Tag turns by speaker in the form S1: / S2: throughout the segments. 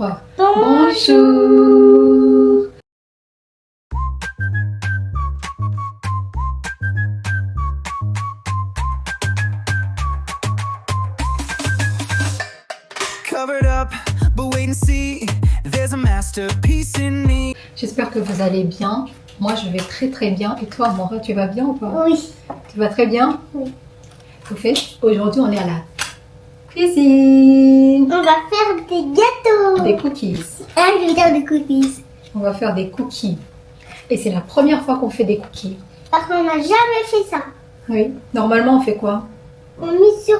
S1: Bonjour.
S2: Covered up, but wait and see. There's a masterpiece in me.
S1: J'espère que vous allez bien. Moi, je vais très bien. Et toi, Mora, tu vas bien ou pas?
S3: Oui.
S1: Tu vas très bien?
S3: Oui.
S1: Au fait, aujourd'hui, on est à la cuisine.
S3: On va faire des gâteaux.
S1: Des cookies.
S3: Un litre de cookies.
S1: On va faire des cookies. Et c'est la première fois qu'on fait des cookies.
S3: Parce qu'on n'a jamais fait ça.
S1: Oui. Normalement, on fait quoi?
S3: On met sur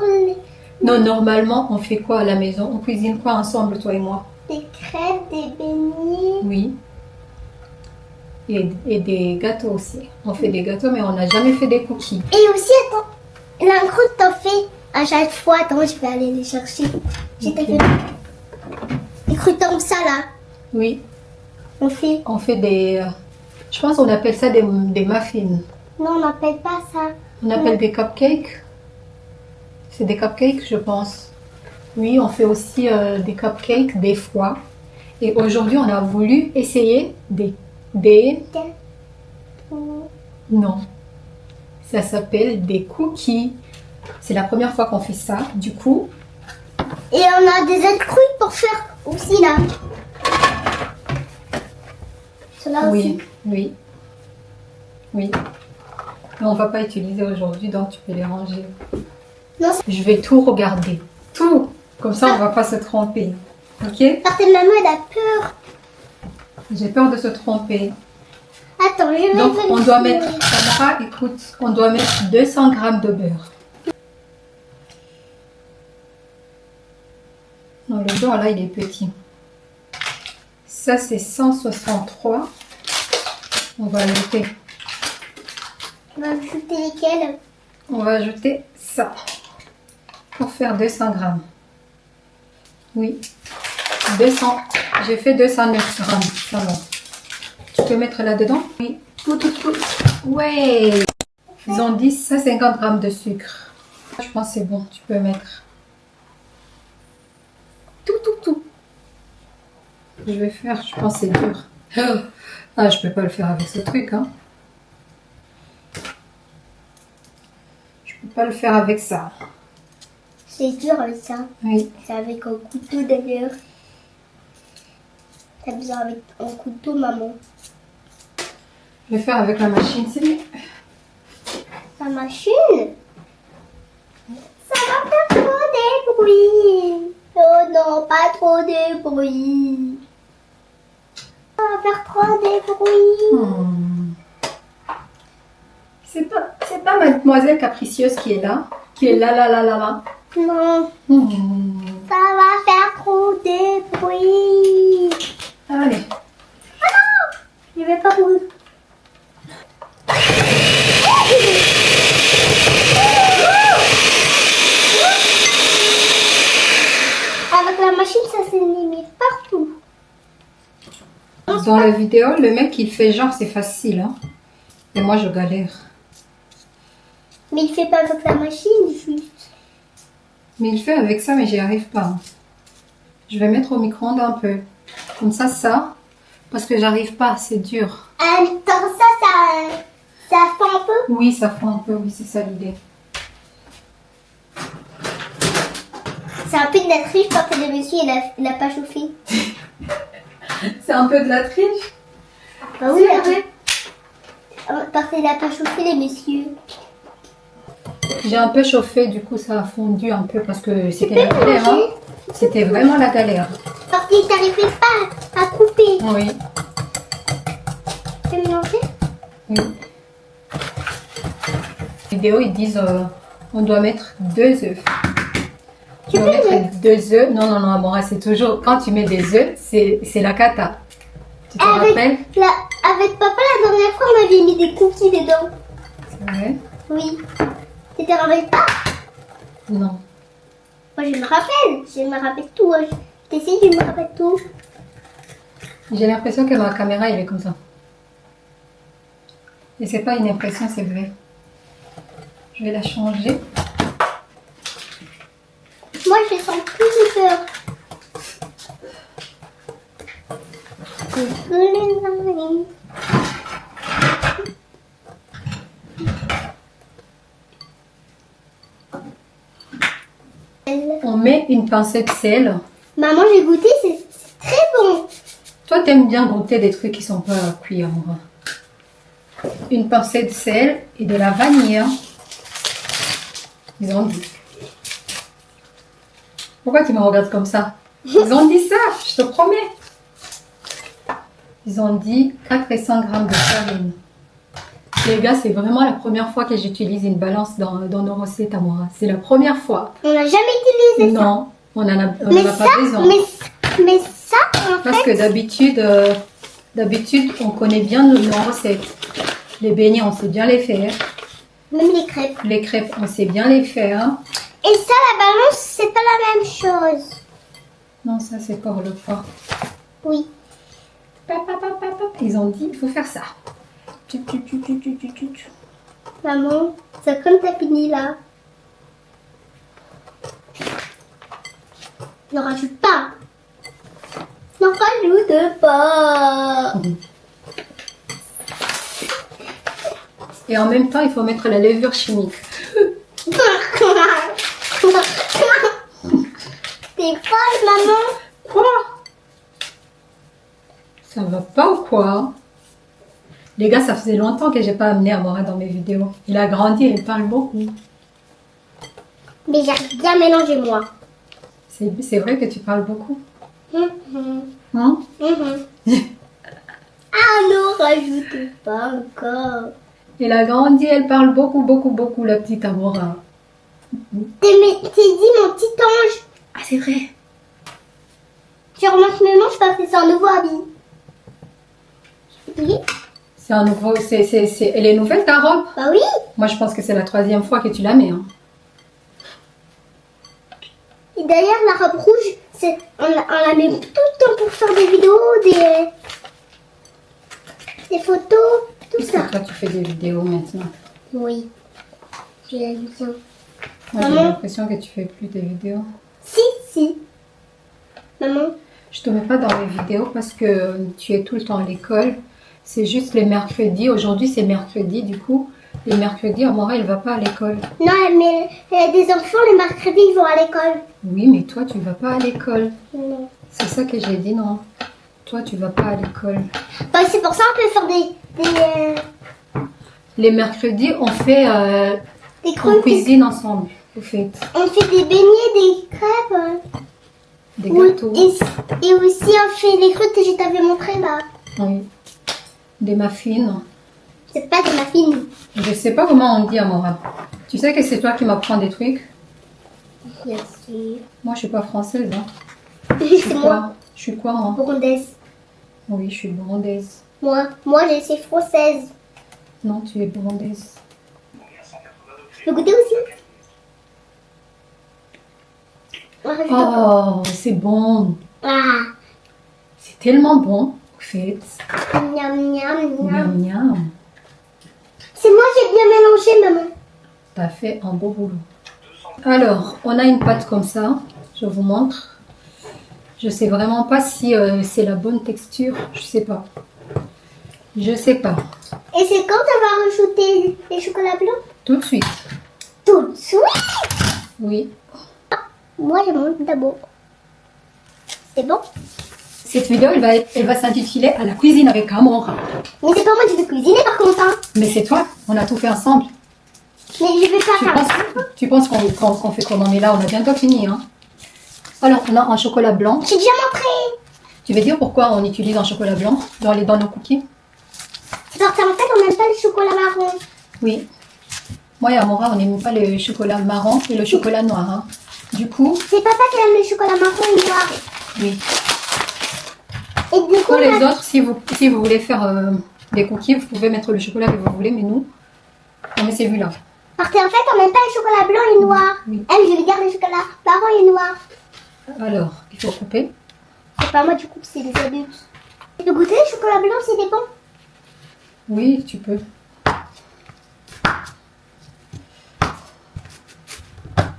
S1: Non, normalement, on fait quoi à la maison? On cuisine quoi ensemble, toi et moi?
S3: des crêpes, des beignets.
S1: Oui. Et des gâteaux aussi. On fait des gâteaux, mais on n'a jamais fait des cookies.
S3: Et aussi, attends, la croûte t'en fait à chaque fois. Attends, je vais aller les chercher. J'ai
S1: Ok.
S3: fait des croûtes comme ça là.
S1: Oui.
S3: On fait.
S1: On fait des... je pense qu'on appelle ça des muffins.
S3: Non, on n'appelle pas ça.
S1: On appelle des cupcakes. C'est des cupcakes, je pense. Oui, on fait aussi des cupcakes des fois. Et aujourd'hui, on a voulu essayer des... Non. Ça s'appelle des cookies. C'est la première fois qu'on fait ça. Du coup,
S3: Et on a des autres croûtes pour faire aussi là. Cela aussi.
S1: oui. Mais on va pas utiliser aujourd'hui, donc tu peux les ranger.
S3: Non,
S1: Je vais tout regarder. Tout. Comme ça, on va pas se tromper. Ok?
S3: parce que maman elle a peur.
S1: J'ai peur de se tromper.
S3: Attends, je vais
S1: Donc, on
S3: vérifier.
S1: doit mettre, Tamara, écoute, on doit mettre 200 grammes de beurre. Non, le beurre là, il est petit. Ça, c'est 163. On va ajouter.
S3: On va ajouter lesquels?
S1: On va ajouter ça. Pour faire 200 grammes. Oui. 200. J'ai fait 209 grammes. Ça va. Tu peux mettre là-dedans? Oui. Tout. Ouais. Ils ont dit 150 grammes de sucre. Je pense que c'est bon. Tu peux mettre. Tout. Je vais faire. Je pense que c'est dur. Ah, je peux pas le faire avec ce truc, hein. Je peux pas le faire avec ça.
S3: C'est dur ça.
S1: Oui.
S3: C'est avec un couteau d'ailleurs. T'as besoin avec un couteau, maman.
S1: Je vais faire avec la machine, c'est mieux.
S3: La machine? Ça va faire trop de bruit. Oh non, pas trop de bruit. Ça va faire trop de bruit.
S1: C'est pas mademoiselle capricieuse qui est là. Qui est là.
S3: Non, ça va faire trop de bruit.
S1: Allez.
S3: Je vais pas mourir. Avec la machine, ça s'élimine partout.
S1: Dans la vidéo, le mec il fait genre c'est facile, hein. Et moi je galère.
S3: Mais il fait pas avec la machine, juste.
S1: Mais il fait avec ça, mais j'y arrive pas, hein. Je vais mettre au micro-ondes un peu. Comme ça, parce que j'arrive pas, c'est dur.
S3: Attends, ça fond un peu.
S1: Oui, ça fond un peu, oui, c'est ça l'idée.
S3: C'est un peu de la triche parce que le monsieur, il a pas chauffé.
S1: C'est un peu de la triche.
S3: Bah oui, ouais. Parce qu'il a pas chauffé, les messieurs.
S1: J'ai un peu chauffé, du coup ça a fondu un peu parce que c'était
S3: peux
S1: la galère, hein.
S3: manger.
S1: C'était vraiment la galère.
S3: Parce qu'il t'arrivait pas à couper.
S1: Oui.
S3: Tu peux mélanger?
S1: Oui. Vidéo, ils disent on doit mettre 2 œufs. Tu dois mettre 2 œufs. Non, Amora, c'est toujours quand tu mets des œufs, c'est la cata. Tu te rappelles?
S3: Avec papa, la dernière fois, on avait mis des cookies dedans.
S1: C'est vrai?
S3: Oui. Tu te rappelles pas?
S1: Non.
S3: Moi, je me rappelle tout. T'essayes, je me rappelle tout.
S1: J'ai l'impression que ma caméra, elle est comme ça. Et c'est pas une impression, c'est vrai. Je vais la changer.
S3: Moi, je sens plus de peur.
S1: On met une pincée de sel.
S3: Maman, j'ai goûté, c'est très bon.
S1: Toi, t'aimes bien goûter des trucs qui sont pas cuits, amoureux. Une pincée de sel et de la vanille. Hein. Ils ont dit. Pourquoi tu me regardes comme ça? Ils ont dit ça, je te promets. Ils ont dit 400 grammes de farine. Les gars, c'est vraiment la première fois que j'utilise une balance dans nos recettes, amoureux. C'est la première fois.
S3: On n'a jamais utilisé ça.
S1: Non, on n'en a
S3: Mais
S1: pas
S3: ça,
S1: besoin.
S3: mais ça, en
S1: Parce
S3: fait,
S1: que d'habitude, on connaît bien nos recettes. Les beignets, on sait bien les faire.
S3: même les crêpes.
S1: Les crêpes, on sait bien les faire.
S3: Et ça, la balance, c'est pas la même chose.
S1: Non, ça, c'est pour le poids.
S3: Oui.
S1: Ils ont dit, il faut faire ça.
S3: Maman, c'est comme t'as fini là. Ne rajoute pas. Ne rajoute pas.
S1: Et en même temps, il faut mettre la levure chimique.
S3: T'es folle, maman.
S1: Quoi? Ça va pas ou quoi? Les gars, ça faisait longtemps que j'ai pas amené Amora dans mes vidéos. Il a grandi et il parle beaucoup.
S3: Mais j'arrive bien à mélanger, moi.
S1: C'est vrai que tu parles beaucoup.
S3: Mhm.
S1: Hein?
S3: Mhm. Ah non, rajoute pas encore.
S1: Il a grandi, elle parle beaucoup, beaucoup, beaucoup, la petite Amora.
S3: T'es dit mon petit ange.
S1: Ah, c'est vrai.
S3: Tu remontes mes manches parce que c'est un nouveau habit. Oui.
S1: C'est un nouveau, elle est nouvelle ta robe?
S3: Bah oui.
S1: Moi, je pense que c'est la 3e fois que tu la mets. Hein.
S3: Et d'ailleurs, la robe rouge, on la met tout le temps pour faire des vidéos, des photos, tout
S1: Puisque
S3: ça.
S1: toi, tu fais des vidéos maintenant.
S3: Oui. J'ai la vision.
S1: Moi, j'ai
S3: Maman.
S1: l'impression que tu fais plus de vidéos.
S3: Si. Maman.
S1: Je te mets pas dans les vidéos parce que tu es tout le temps à l'école. C'est juste les mercredis. Aujourd'hui, c'est mercredi, du coup. Les mercredis, Amora, elle va pas à l'école.
S3: Non, mais il y a des enfants, les mercredis, ils vont à l'école.
S1: Oui, mais toi, tu vas pas à l'école.
S3: Non.
S1: C'est ça que j'ai dit, non. Toi, tu vas pas à l'école.
S3: Bah, c'est pour ça qu'on peut faire
S1: Les mercredis, on fait...
S3: des
S1: on
S3: croquis.
S1: cuisine ensemble, au fait.
S3: On fait des beignets, des crêpes.
S1: Des
S3: Oui,
S1: gâteaux.
S3: et aussi on fait les croûtes que je t'avais montré là.
S1: Oui. Des muffins.
S3: C'est pas des muffins.
S1: Je sais pas comment on dit, Amora. Tu sais que c'est toi qui m'apprends des trucs.
S3: Bien sûr.
S1: Moi, je suis pas française. Hein.
S3: C'est moi,
S1: Je suis quoi, moi?
S3: burundaise.
S1: Oui, je suis burundaise.
S3: Moi, je suis française.
S1: Non, tu es burundaise.
S3: Je peux goûter aussi.
S1: Oh, c'est bon.
S3: Ah,
S1: C'est tellement bon, au fait.
S3: miam, miam, miam.
S1: Miam, miam.
S3: C'est moi, j'ai bien mélangé, maman.
S1: T'as fait un beau boulot. Alors, on a une pâte comme ça. Je vous montre. Je sais vraiment pas si c'est la bonne texture. Je sais pas. Je sais pas.
S3: Et c'est quand on va rajouter les chocolats blancs?
S1: Tout de suite.
S3: Tout de suite.
S1: Oui.
S3: Moi, je monte d'abord. C'est bon?
S1: Cette vidéo, elle va s'intituler À la cuisine avec Amora.
S3: Mais c'est pas moi qui vais cuisiner par contre. Hein.
S1: Mais c'est toi. On a tout fait ensemble.
S3: Mais je vais pas faire.
S1: Tu penses qu'on fait comment? On est là, on a bientôt fini. Hein. Alors, on a un chocolat blanc.
S3: J'ai déjà montré.
S1: Tu veux dire pourquoi on utilise un chocolat blanc dans nos cookies?
S3: C'est parce qu'en fait, on n'aime pas le chocolat marron.
S1: Oui. Moi et Amora, on n'aime pas le chocolat marron et le chocolat noir. Hein. Du coup,
S3: C'est papa qui aime le chocolat marron et noir.
S1: oui.
S3: Et du coup,
S1: Pour les autres, si vous voulez faire des cookies, vous pouvez mettre le chocolat que vous voulez, mais nous, on met celui-là.
S3: parce qu'en fait, on n'aime pas le chocolat blanc et noir.
S1: Oui.
S3: Elle, je vais garder le chocolat marron et noir.
S1: Alors, il faut couper.
S3: C'est pas moi du coup, c'est les adultes. Tu peux goûter le chocolat blanc, c'est des bons.
S1: Oui, tu peux.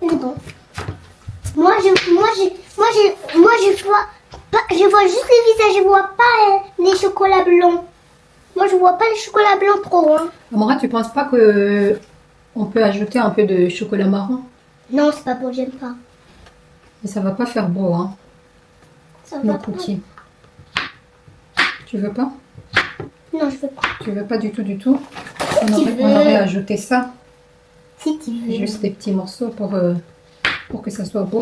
S3: C'est bon. Moi, je vois Je vois juste les visages, je vois pas les chocolats blancs. Moi, je vois pas les chocolats blancs trop. Hein.
S1: Amora, tu penses pas que on peut ajouter un peu de chocolat marron?
S3: Non, c'est pas bon, j'aime pas.
S1: Mais ça va pas faire beau, hein,
S3: Ça
S1: nos
S3: va pas.
S1: cookies. Tu veux pas?
S3: Non, je veux pas.
S1: Tu veux pas du tout, du tout? On
S3: tu
S1: aurait,
S3: veux.
S1: on aurait ajouté ça.
S3: Si tu veux.
S1: Juste des petits morceaux pour que ça soit beau.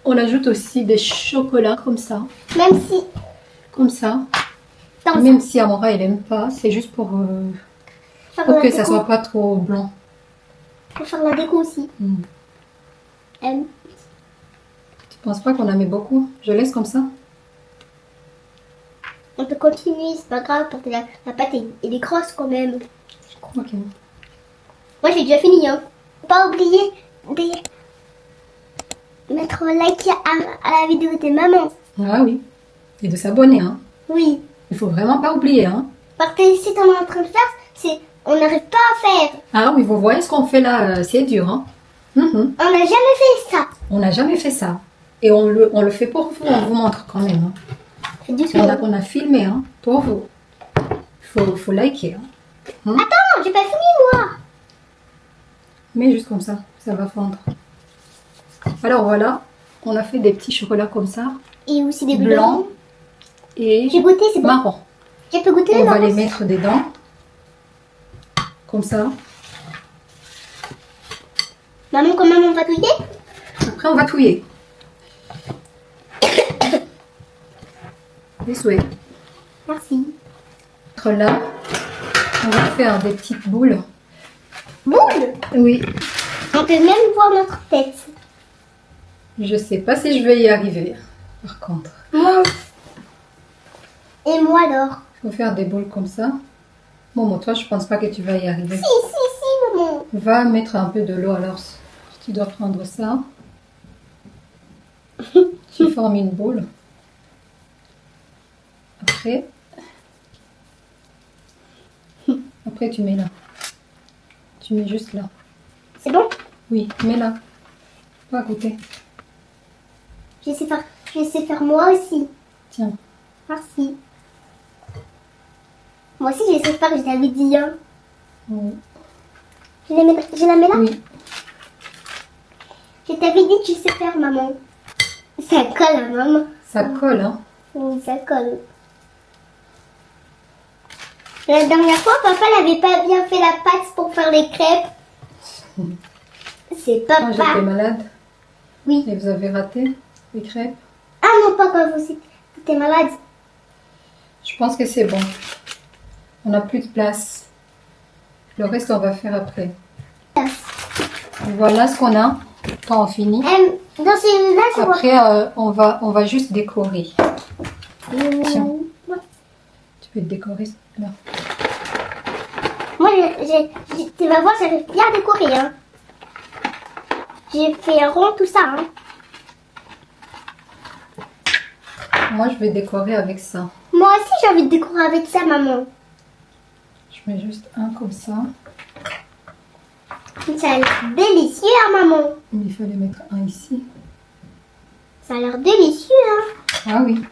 S1: On ajoute aussi des chocolats comme ça.
S3: Même si.
S1: Comme ça.
S3: Dans
S1: Même si Amora, elle aime pas. C'est juste pour
S3: faire
S1: que
S3: la
S1: ça
S3: déco.
S1: soit pas trop blanc.
S3: Pour faire la déco aussi.
S1: Hmm.
S3: Euh,
S1: Tu penses pas qu'on en met beaucoup? Je laisse comme ça?
S3: on peut continuer, c'est pas grave, parce que la pâte elle est grosse quand même.
S1: Ok.
S3: Moi j'ai déjà fini. Hein. Faut pas oublier de mettre un like à la vidéo de maman.
S1: Ah oui. Et de s'abonner, hein.
S3: Oui.
S1: Il faut vraiment pas oublier, hein.
S3: Parce que si on est en train de faire, on n'arrive pas à faire.
S1: Ah oui, vous voyez ce qu'on fait là, c'est dur, hein. Mhm.
S3: On n'a jamais fait ça.
S1: On n'a jamais fait ça. Et on le fait pour vous, on vous montre quand même. Hein.
S3: Fais
S1: Et
S3: doucement.
S1: on a filmé, hein, pour vous. Faut liker, hein.
S3: Attends, j'ai pas fini moi.
S1: Mais juste comme ça va fondre. Alors voilà, on a fait des petits chocolats comme ça,
S3: Et aussi des
S1: blancs
S3: blancs.
S1: et
S3: J'ai goûté, c'est bon.
S1: marron.
S3: Je peux goûter
S1: On va
S3: marron.
S1: les mettre dedans, comme ça.
S3: Maman, comment on va touiller?
S1: Après, on va touiller. Les souhaits.
S3: Merci.
S1: Là, on va faire des petites boules.
S3: Boule.
S1: Oui,
S3: On peut même voir notre tête.
S1: je sais pas si je vais y arriver, par contre.
S3: Moi. Et moi alors.
S1: Il faut faire des boules comme ça. Bon, toi, je pense pas que tu vas y arriver.
S3: Si, maman.
S1: Va mettre un peu de l'eau alors. Tu dois prendre ça. Tu formes une boule. Après tu mets là. Tu mets juste là.
S3: C'est bon?
S1: Oui, mets là. Pas à côté.
S3: Je sais faire moi aussi.
S1: Tiens.
S3: Merci. Moi aussi, je sais faire, je t'avais dit. Hein.
S1: Oui.
S3: Je la mets là?
S1: Oui.
S3: Je t'avais dit que je sais faire, maman. Ça colle, hein, maman.
S1: Ça colle, hein.
S3: Oui, ça colle. La dernière fois, papa n'avait pas bien fait la pâte pour faire les crêpes. C'est
S1: Quand j'étais
S3: papa.
S1: malade
S3: Oui.
S1: et vous avez raté les crêpes,
S3: Ah non, pas quand vous étiez malade.
S1: je pense que c'est bon. On n'a plus de place. Le reste, on va faire après. Voilà ce qu'on a quand on finit.
S3: Dans ces là, je vois.
S1: Après, on va juste décorer. Tiens. Tu peux te décorer là.
S3: Moi, tu vas voir, j'arrive bien à décorer. Hein. J'ai fait un rond, tout ça. Hein.
S1: Moi, je vais décorer avec ça.
S3: Moi aussi, j'ai envie de décorer avec ça, maman.
S1: Je mets juste un comme ça.
S3: Ça a l'air délicieux, hein, maman.
S1: Mais il fallait mettre un ici.
S3: Ça a l'air délicieux, hein.
S1: Ah oui.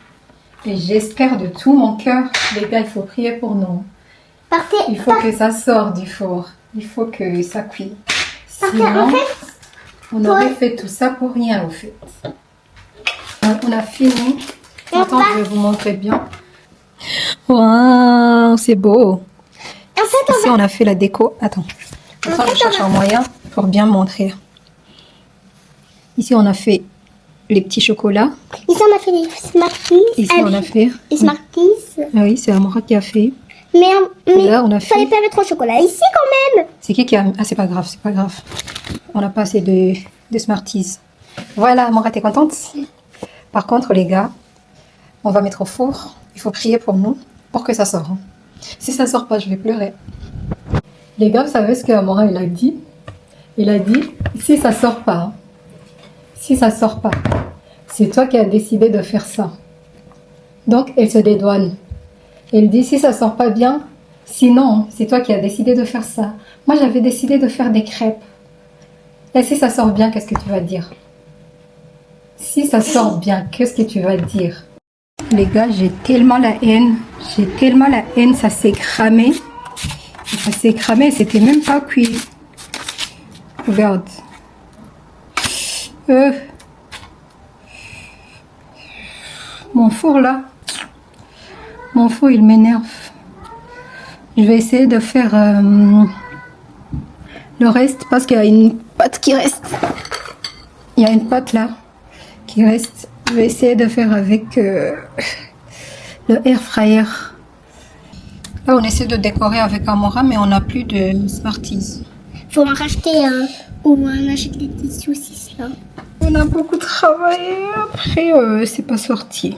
S1: Et j'espère de tout mon cœur, les gars, il faut prier pour nous.
S3: Parce que,
S1: Il faut que ça sorte du four. Il faut que ça cuise.
S3: parce que,
S1: Sinon,
S3: en fait,
S1: on aurait fait tout ça pour rien, au fait. Donc, on a fini. Attends, je vais vous montrer bien. Waouh, c'est beau.
S3: en fait,
S1: Ici, on a fait la déco. Attends, je cherche un moyen pour bien montrer. Ici, on a fait les petits chocolats.
S3: ici, on a fait les Smarties.
S1: Ici, on a fait...
S3: Les Smarties.
S1: Ah oui, c'est Amora qui a fait.
S3: Mais
S1: là, on a
S3: fallait
S1: fait...
S3: pas mettre au chocolat. Ici, quand même.
S1: C'est qui a... Ah, c'est pas grave, c'est pas grave. On n'a pas assez de Smarties. Voilà, Amora, t'es contente? Par contre, les gars, on va mettre au four. Il faut prier pour nous, pour que ça sorte. Hein. Si ça sort pas, je vais pleurer. Les gars, vous savez ce qu'Amora, il a dit? Il a dit, si ça sort pas, hein, si ça sort pas, c'est toi qui as décidé de faire ça. Donc, elle se dédouane. Elle dit, si ça sort pas bien, sinon, c'est toi qui as décidé de faire ça. Moi, j'avais décidé de faire des crêpes. Et si ça sort bien, qu'est-ce que tu vas dire? Si ça sort bien, qu'est-ce que tu vas dire? Les gars, j'ai tellement la haine. J'ai tellement la haine, ça s'est cramé. Ça s'est cramé, c'était même pas cuit. Regarde. Mon four là. Mon four, il m'énerve. Je vais essayer de faire le reste parce qu'il y a une pâte qui reste. Il y a une pâte là qui reste. Je vais essayer de faire avec le air fryer. Là, on essaie de décorer avec Amora, mais on n'a plus de Smarties.
S3: Faut en racheter un. Ou on achète des petits saucisses là.
S1: On a beaucoup travaillé. Après, c'est pas sorti.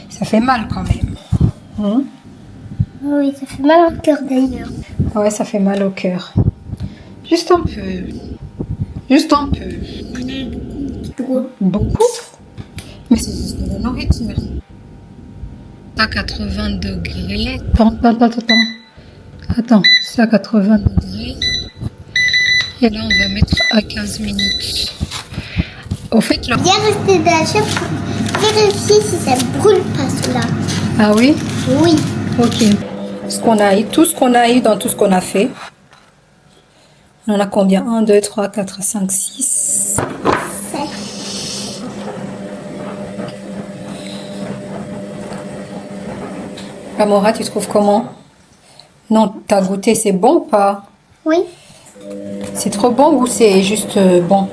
S1: Ça fait mal quand même. Hein?
S3: Oui, ça fait mal au cœur d'ailleurs.
S1: Ouais, ça fait mal au cœur. Juste un peu. Juste un peu. Beaucoup. Mais c'est juste de la nourriture. À 80 degrés. Attends, c'est à 80 degrés. Et là, on va mettre à 15 minutes. Au fait, là.
S3: Bien rester d'achat pour vérifier si ça brûle pas cela.
S1: Ah oui?
S3: Oui.
S1: Ok. Tout ce qu'on a eu dans tout ce qu'on a fait. On en a combien? 1, 2, 3, 4, 5, 6. Amora, tu trouves comment? Non, t'as goûté, c'est bon ou pas?
S3: Oui.
S1: C'est trop bon ou c'est juste bon?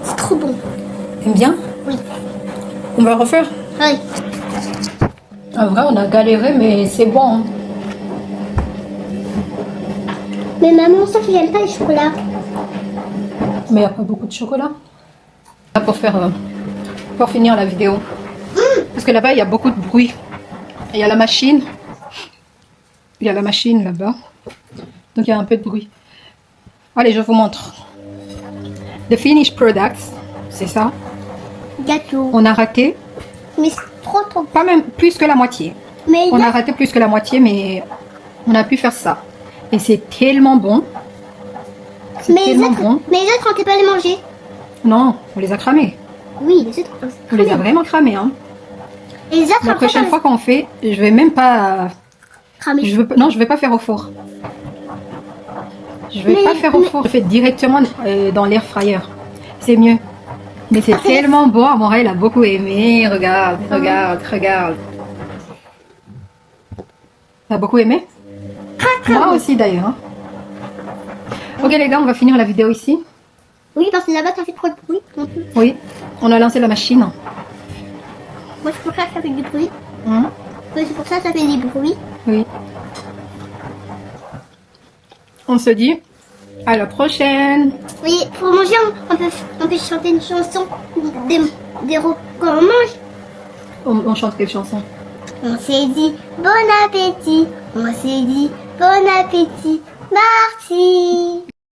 S3: C'est trop bon.
S1: T'aimes bien?
S3: Oui.
S1: On va refaire?
S3: Oui.
S1: En vrai, on a galéré, mais c'est bon. Hein.
S3: Mais maman, ça fait j'aime pas le chocolat.
S1: Mais il n'y a pas beaucoup de chocolat. Là, pour finir la vidéo. Parce que là-bas, il y a beaucoup de bruit. Il y a la machine. Il y a la machine là-bas. Donc, il y a un peu de bruit. Allez, je vous montre. The finished products, c'est ça.
S3: Gâteau.
S1: On a raté,
S3: Mais c'est trop.
S1: pas même plus que la moitié.
S3: Mais
S1: On a
S3: là,
S1: raté plus que la moitié, mais on a pu faire ça. Et c'est tellement bon. C'est
S3: mais les
S1: tellement
S3: autres,
S1: bon.
S3: mais les autres, on peut pas les manger.
S1: Non, on les a cramés.
S3: Oui, les autres.
S1: On les a vraiment cramés. Hein.
S3: Et les autres,
S1: La
S3: on peut
S1: prochaine
S3: pas
S1: fois qu'on fait, je vais même pas...
S3: cramer.
S1: Non, je vais pas faire au four. Je vais
S3: Mais-
S1: pas faire au four. Je fais directement dans l'air fryer. C'est mieux. Mais c'est tellement bon. Amora, il a beaucoup aimé. Regarde. T'as beaucoup aimé? Moi aussi d'ailleurs. Hein. Ok les gars, on va finir la vidéo ici.
S3: Oui, parce que là-bas, ça fait trop de bruit. Donc,
S1: Oui, on a lancé la machine.
S3: moi, c'est pour ça que ça fait du bruit.
S1: Hein?
S3: Oui, c'est pour ça que ça fait du bruit.
S1: Oui. On se dit à la prochaine.
S3: Oui, pour manger, on peut chanter une chanson des quand on mange.
S1: On chante quelle chanson?
S3: On s'est dit bon appétit. On s'est dit bon appétit. Merci.